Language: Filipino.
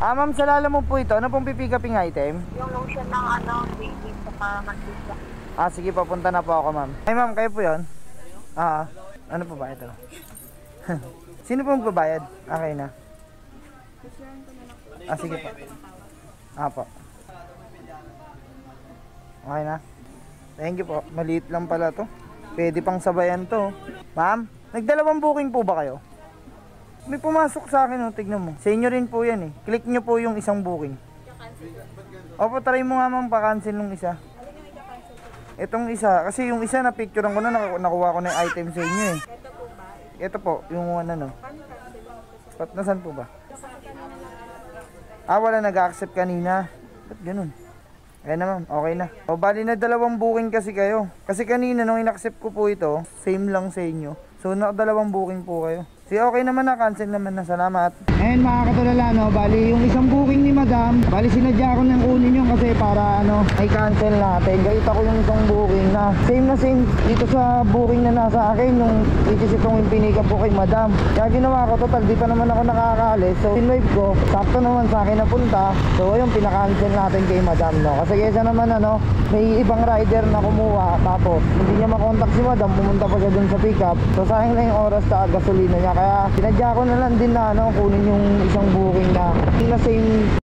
Ma'am, sa lala mo po ito, ano pong pipick uping item? Yung lotion ng baby sa mantika. Sige, papunta na po ako, ma'am. Ay, ma'am, kayo po yun? Ano po ba ito? Sino po magbabayad? Okay na. Sige po. Po. Okay na. Thank you po. Maliit lang pala to. Pwede pang sabayan to. Ma'am, nagdalawang booking po ba kayo? May pumasok sa akin, tignan mo. Sa inyo rin po yan eh. Click nyo po yung isang booking. Opo, try mo nga ma'am, pa-cancel nung isa. Itong isa, kasi yung isa na picturean ko na, nakuha ko na yung item sa inyo eh. Ito po ba? Ito po, yung ano. Nasaan po ba? Wala nag-accept kanina. Ba't ganun? Ayan na ma'am, okay na. Bali na dalawang booking kasi kayo. Kasi kanina nung in-accept ko po ito, same lang sa inyo. So nakadalawang booking po kayo. Okay naman na, cancel naman na, salamat. And mga katulala, no, bali yung isang booking ni madam, bali sinadya ko nang kunin yun kasi para ay cancel natin. Gayita ko yung isang booking na same dito sa booking na nasa akin, yung itong pinikap ko kay madam. Kaya ginawa ko, total di pa naman ako nakakaalis. So in-wave ko, sakto naman sa akin napunta. So ayun, pinaka-cancel natin kay madam, no. Kasi kesa naman may ibang rider na kumuha, tapos hindi niya makontak si madam, pumunta pa siya dun sa pickup. So sayang na yung oras sa gasolina niya. Kaya sinadya ko na lang din na kunin yung isang booking na same